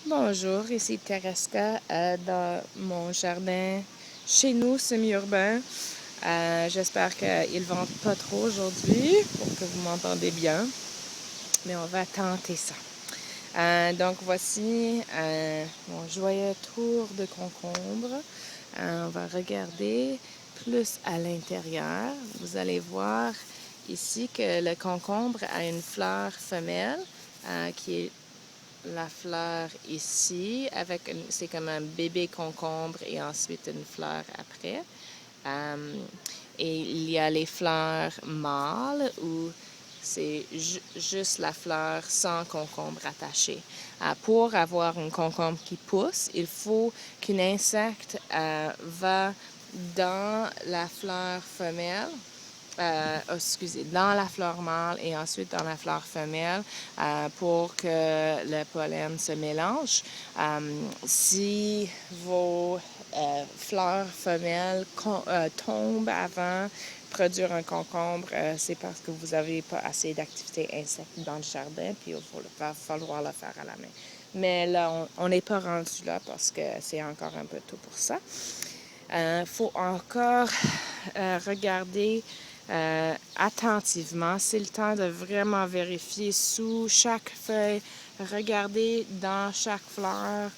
Bonjour, ici Tereska dans mon jardin chez nous, semi-urbain. J'espère qu'il ne vente pas trop aujourd'hui pour que vous m'entendez bien, mais on va tenter ça. Donc voici mon joyeux tour de concombre. On va regarder plus à l'intérieur. Vous allez voir ici que le concombre a une fleur femelle qui est la fleur ici, c'est comme un bébé concombre et ensuite une fleur après. Et il y a les fleurs mâles où c'est juste la fleur sans concombre attaché. Pour avoir un concombre qui pousse, il faut qu'un insecte va dans la fleur femelle. Dans la fleur mâle et ensuite dans la fleur femelle pour que le pollen se mélange. Si vos fleurs femelles tombent avant de produire un concombre, c'est parce que vous n'avez pas assez d'activité insectes dans le jardin, puis il va falloir le faire à la main. Mais là, on n'est pas rendu là parce que c'est encore un peu tôt pour ça. Faut encore regarder attentivement. C'est le temps de vraiment vérifier sous chaque feuille, regarder dans chaque fleur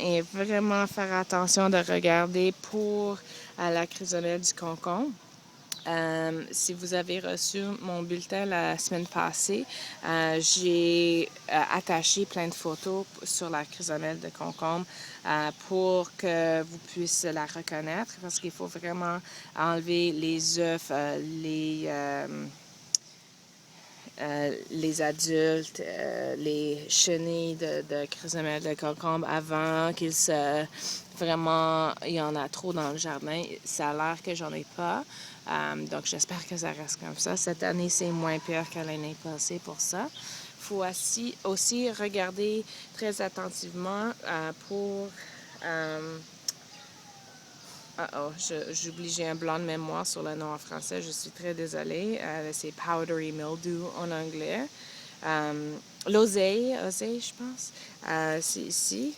et vraiment faire attention de regarder pour la chrysomèle du concombre. Si vous avez reçu mon bulletin la semaine passée, j'ai attaché plein de photos sur la chrysomèle de concombre pour que vous puissiez la reconnaître parce qu'il faut vraiment enlever les œufs, les adultes, les chenilles de chrysomèle de concombre avant qu'il se... Vraiment, il y en a trop dans le jardin. Ça a l'air que j'en ai pas. Donc, j'espère que ça reste comme ça. Cette année, c'est moins pire que l'année passée pour ça. Il faut aussi regarder très attentivement pour... j'ai un blanc de mémoire sur le nom en français. Je suis très désolée. C'est powdery mildew en anglais. L'oseille, je pense. C'est ici.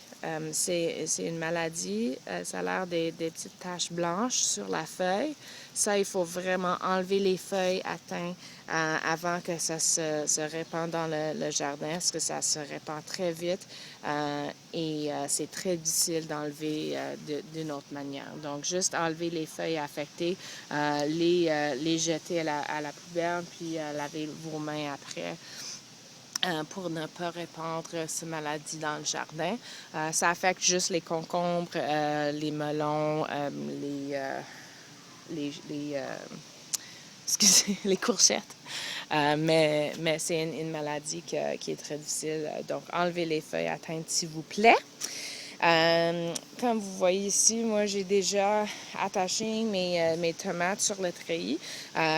C'est une maladie. Ça a l'air des petites taches blanches sur la feuille. Ça, il faut vraiment enlever les feuilles atteintes avant que ça se répande dans le jardin, parce que ça se répand très vite et c'est très difficile d'enlever d'une autre manière. Donc, juste enlever les feuilles affectées, les jeter à la poubelle, puis laver vos mains après. Pour ne pas répandre cette maladie dans le jardin. Ça affecte juste les concombres, les melons, les courgettes. Mais c'est une maladie qui est très difficile. Donc, enlevez les feuilles atteintes, s'il vous plaît. Comme vous voyez ici, moi, j'ai déjà attaché mes tomates sur le treillis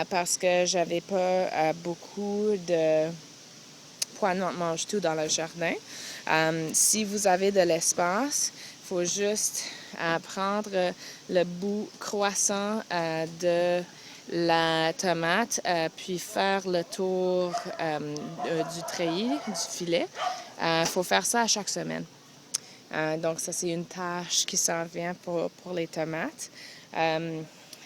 parce que j'avais pas beaucoup de poignons de mange-tout dans le jardin. Si vous avez de l'espace, il faut juste prendre le bout croissant de la tomate, puis faire le tour du treillis, du filet. Il faut faire ça à chaque semaine. Donc, ça, c'est une tâche qui s'en vient pour les tomates.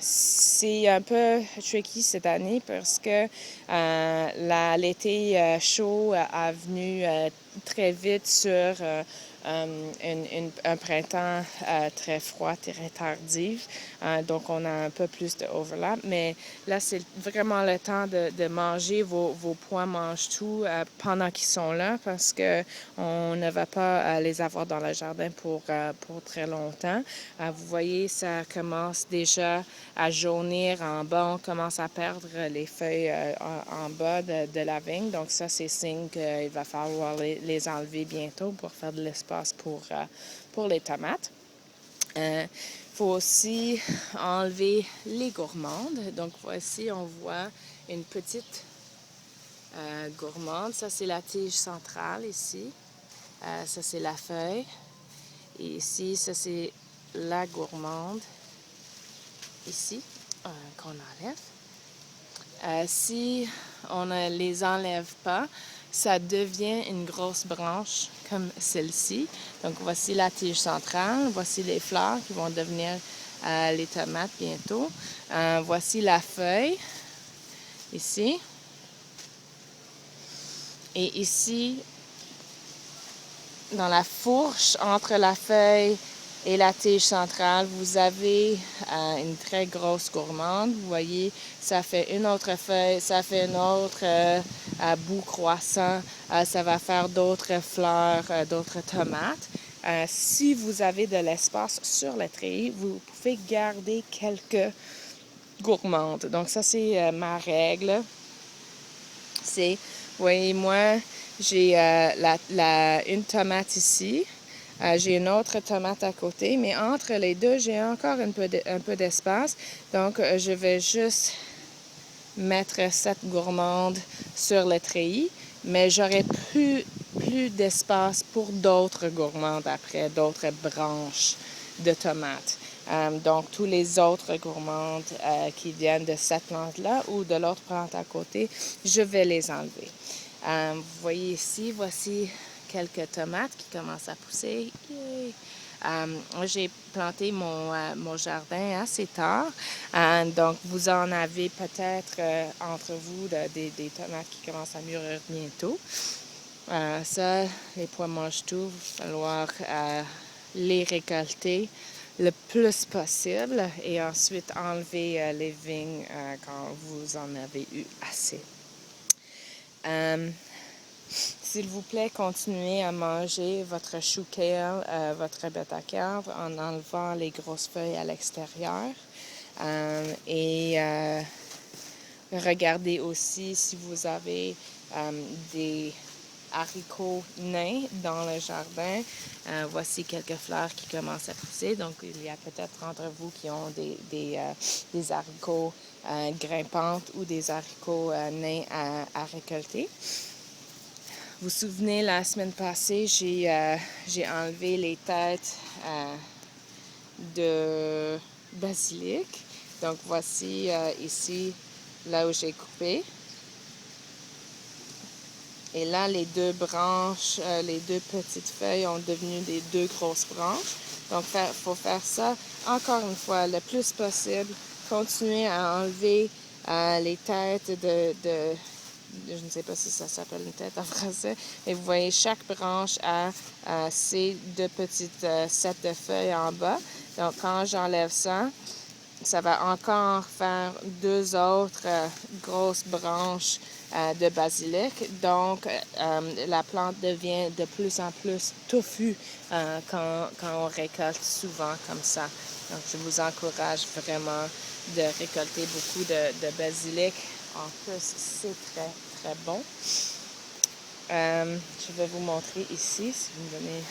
C'est un peu tricky cette année parce que l'été chaud a venu très vite sur un printemps très froid, très tardif. Donc, on a un peu plus de overlap. Mais là, c'est vraiment le temps de manger vos pois mange-tout pendant qu'ils sont là parce qu'on ne va pas les avoir dans le jardin pour très longtemps. Vous voyez, ça commence déjà à jaunir en bas. On commence à perdre les feuilles en bas de la vigne. Donc, ça, c'est signe qu'il va falloir les enlever bientôt pour faire de l'espace pour les tomates. Il faut aussi enlever les gourmandes. Donc, voici, on voit une petite gourmande. Ça, c'est la tige centrale ici. Ça, c'est la feuille. Et ici, ça, c'est la gourmande. Ici, qu'on enlève. Si on ne les enlève pas, ça devient une grosse branche comme celle-ci. Donc, voici la tige centrale. Voici les fleurs qui vont devenir les tomates bientôt. Voici la feuille, ici. Et ici, dans la fourche entre la feuille et la tige centrale, vous avez une très grosse gourmande. Vous voyez, ça fait une autre feuille, ça fait une autre bout croissant. Ça va faire d'autres fleurs, d'autres tomates. Si vous avez de l'espace sur le treillis, vous pouvez garder quelques gourmandes. Donc ça, c'est ma règle. C'est, vous voyez, moi, j'ai une tomate ici. J'ai une autre tomate à côté, mais entre les deux, j'ai encore un peu d'espace. Donc, je vais juste mettre cette gourmande sur le treillis, mais j'aurai plus d'espace pour d'autres gourmandes après, d'autres branches de tomates. Donc, tous les autres gourmandes qui viennent de cette plante-là ou de l'autre plante à côté, je vais les enlever. Vous voyez ici, voici quelques tomates qui commencent à pousser. J'ai planté mon jardin assez tard. Donc, vous en avez peut-être entre vous des tomates qui commencent à mûrir bientôt. Ça, les pois mangent tout. Il va falloir les récolter le plus possible et ensuite enlever les vignes quand vous en avez eu assez. S'il vous plaît, continuez à manger votre chou kale, votre bêta-carbe en enlevant les grosses feuilles à l'extérieur. Et regardez aussi si vous avez des haricots nains dans le jardin. Voici quelques fleurs qui commencent à pousser. Donc, il y a peut-être entre vous qui ont des haricots grimpantes ou des haricots nains à récolter. Vous vous souvenez, la semaine passée, j'ai enlevé les têtes de basilic. Donc, voici ici, là où j'ai coupé. Et là, les deux branches, les deux petites feuilles ont devenu des deux grosses branches. Donc, il faut faire ça encore une fois le plus possible. Continuer à enlever les têtes je ne sais pas si ça s'appelle une tête en français, mais vous voyez, chaque branche a ces deux petites sets de feuilles en bas. Donc, quand j'enlève ça, ça va encore faire deux autres grosses branches de basilic. Donc, la plante devient de plus en plus touffue quand on récolte souvent comme ça. Donc, je vous encourage vraiment de récolter beaucoup de basilic. En plus, c'est très, très bon. Je vais vous montrer ici, si vous me donnez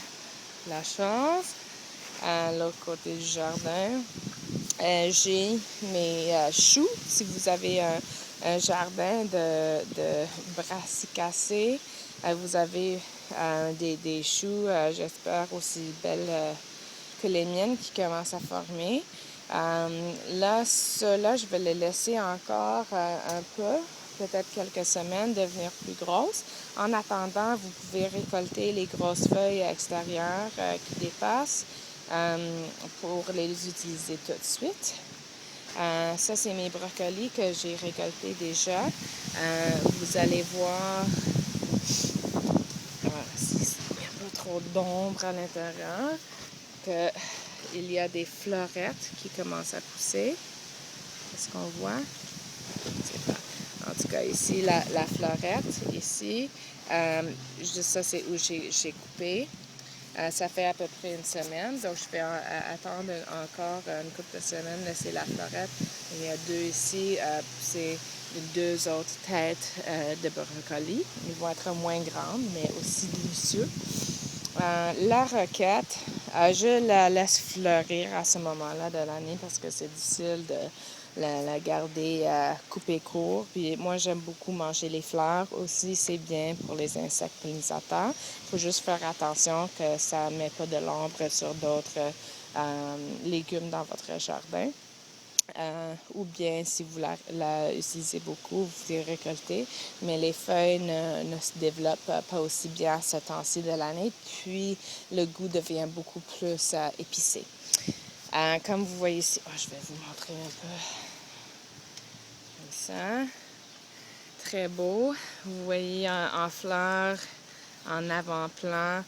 la chance, à l'autre côté du jardin. J'ai mes choux. Si vous avez un jardin de brassicacées, vous avez des choux, j'espère, aussi belles que les miennes qui commencent à former. Là, ceux-là, je vais les laisser encore un peu, peut-être quelques semaines, devenir plus grosses. En attendant, vous pouvez récolter les grosses feuilles extérieures qui dépassent pour les utiliser tout de suite. Ça, c'est mes brocolis que j'ai récoltés déjà. Vous allez voir, s'il n'y a pas trop d'ombre à l'intérieur, qu'il y a des fleurettes qui commencent à pousser. Est-ce qu'on voit? Je ne sais pas. En tout cas, ici, la fleurette, ici. Ça, c'est où j'ai coupé. Ça fait à peu près une semaine, donc je vais attendre encore une couple de semaines, laisser la fleurette. Il y a deux ici, c'est deux autres têtes de brocoli. Ils vont être moins grandes, mais aussi délicieux. La roquette, je la laisse fleurir à ce moment-là de l'année parce que c'est difficile de la garder coupée court. Puis moi, j'aime beaucoup manger les fleurs. Aussi, c'est bien pour les insectes pollinisateurs. Il faut juste faire attention que ça ne met pas de l'ombre sur d'autres légumes dans votre jardin. ou bien si vous la utilisez beaucoup, vous pouvez récolter, mais les feuilles ne se développent pas aussi bien ce temps-ci de l'année, puis le goût devient beaucoup plus épicé. Comme vous voyez ici, je vais vous montrer un peu comme ça. Très beau. Vous voyez en fleurs, en avant-plan,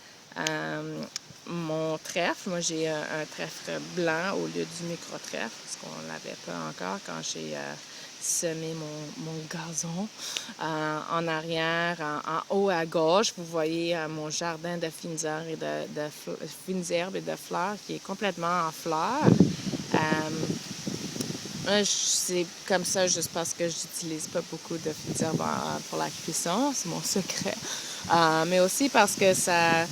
mon trèfle. Moi, j'ai un trèfle blanc au lieu du micro-trèfle, parce qu'on ne l'avait pas encore quand j'ai semé mon gazon. En arrière, en haut à gauche, vous voyez mon jardin de fines herbes et de fleurs qui est complètement en fleurs. C'est comme ça juste parce que j'utilise pas beaucoup de fines herbes pour la cuisson, c'est mon secret. Mais aussi parce que ça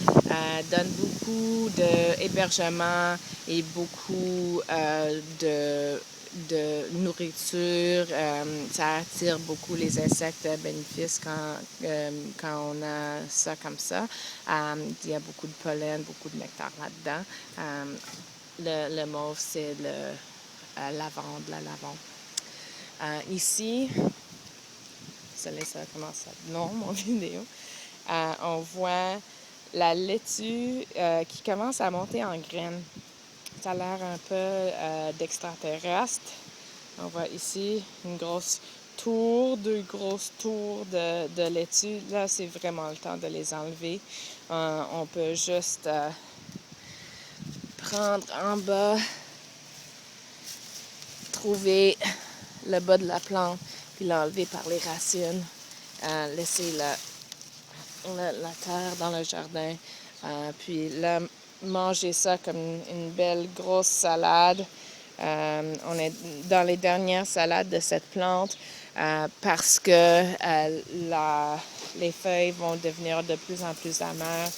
donne beaucoup d'hébergement et beaucoup de nourriture. Ça attire beaucoup les insectes bénéfices quand on a ça comme ça. Il y a beaucoup de pollen, beaucoup de nectar là-dedans. Le mauve, c'est la lavande. Ici, ça commence à être long, mon vidéo. On voit la laitue qui commence à monter en graines. Ça a l'air un peu d'extraterrestre. On voit ici deux grosses tours de laitue. Là, c'est vraiment le temps de les enlever. On peut juste prendre en bas, trouver le bas de la plante, puis l'enlever par les racines. Laisser la terre dans le jardin. Puis là, manger ça comme une belle grosse salade. On est dans les dernières salades de cette plante parce que les feuilles vont devenir de plus en plus amères.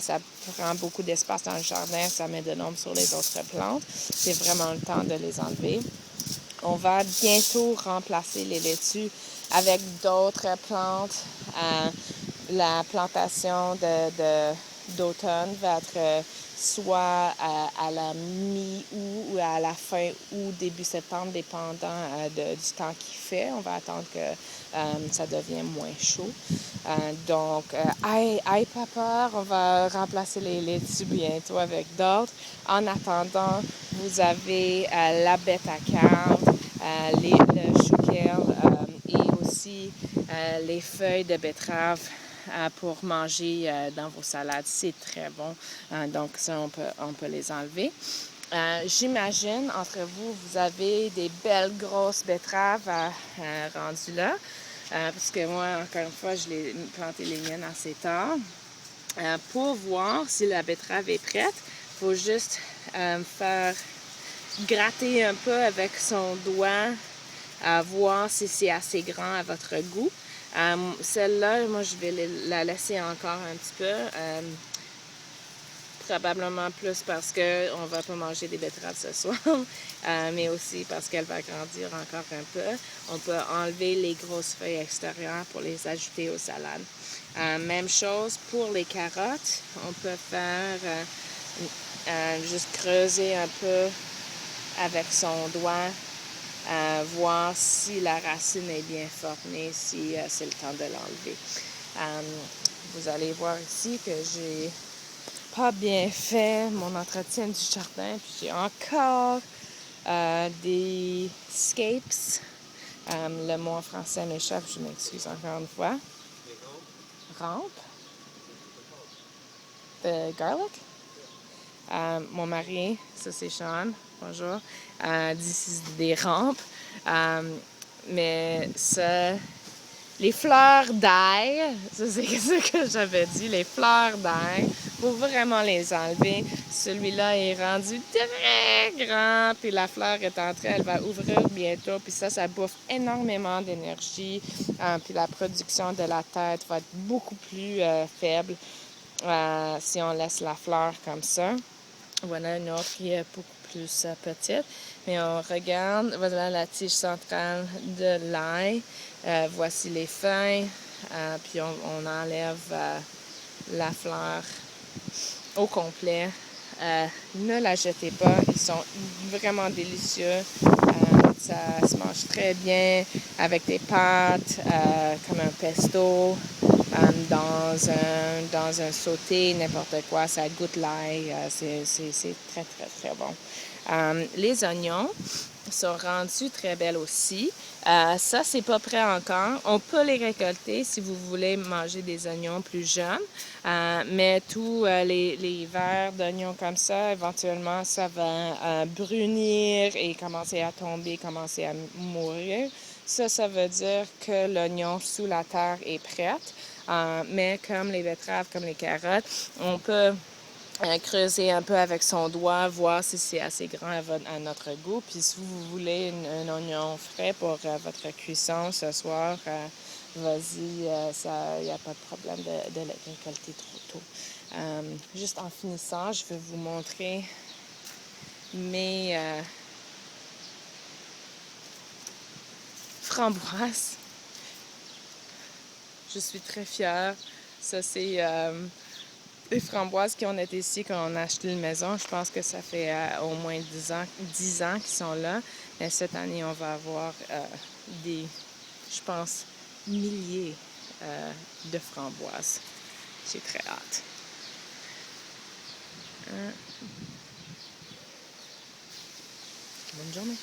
Ça prend beaucoup d'espace dans le jardin, ça met de l'ombre sur les autres plantes. C'est vraiment le temps de les enlever. On va bientôt remplacer les laitues avec d'autres plantes. La plantation d'automne va être soit à la mi-août ou à la fin août, début septembre, dépendant du temps qu'il fait. On va attendre que ça devienne moins chaud. Donc, aïe pas peur, on va remplacer les laitues bientôt avec d'autres. En attendant, vous avez la bêta-carbe, le chou-kale et aussi les feuilles de betterave pour manger dans vos salades. C'est très bon. Donc, ça, on peut les enlever. J'imagine, entre vous, vous avez des belles grosses betteraves rendues là. Parce que moi, encore une fois, je l'ai planté les miennes assez tard. Pour voir si la betterave est prête, il faut juste faire gratter un peu avec son doigt, voir si c'est assez grand à votre goût. Celle-là, moi, je vais la laisser encore un petit peu. Probablement plus parce qu'on ne va pas manger des betteraves ce soir, mais aussi parce qu'elle va grandir encore un peu. On peut enlever les grosses feuilles extérieures pour les ajouter aux salades. Même chose pour les carottes. On peut faire juste creuser un peu avec son doigt, voir si la racine est bien formée, si c'est le temps de l'enlever. Vous allez voir ici que j'ai pas bien fait mon entretien du jardin, puis j'ai encore des scapes. Le mot en français m'échappe, je m'excuse encore une fois. Rampe. De garlic. Mon mari, ça c'est Sean, bonjour, dit des rampes. Mais ça, les fleurs d'ail, ça c'est ce que j'avais dit, les fleurs d'ail, faut vraiment les enlever. Celui-là est rendu très grand, puis la fleur est entrée, elle va ouvrir bientôt, puis ça bouffe énormément d'énergie, puis la production de la tête va être beaucoup plus faible si on laisse la fleur comme ça. Voilà une autre qui est beaucoup plus petite. Mais on regarde, voilà la tige centrale de l'ail. Voici les feuilles. Puis on enlève la fleur au complet. Ne la jetez pas. Ils sont vraiment délicieux. Ça se mange très bien avec des pâtes, comme un pesto, dans un sauté, n'importe quoi. Ça goûte l'ail. C'est très, très, très bon. Les oignons sont rendus très belles aussi. Ça, c'est pas prêt encore. On peut les récolter si vous voulez manger des oignons plus jeunes. Mais tous les verres d'oignons comme ça, éventuellement, ça va brunir et commencer à tomber, commencer à mourir. Ça veut dire que l'oignon sous la terre est prête. Mais comme les betteraves, comme les carottes, on peut creuser un peu avec son doigt, voir si c'est assez grand à notre goût. Puis si vous voulez un oignon frais pour votre cuisson ce soir, vas-y, il n'y a pas de problème de le récolter trop tôt. Juste en finissant, je vais vous montrer mes framboises. Je suis très fière. Ça, c'est des framboises qui ont été ici quand on a acheté une maison. Je pense que ça fait au moins 10 ans qu'ils sont là. Mais cette année, on va avoir je pense, milliers de framboises. J'ai très hâte. Bonne journée.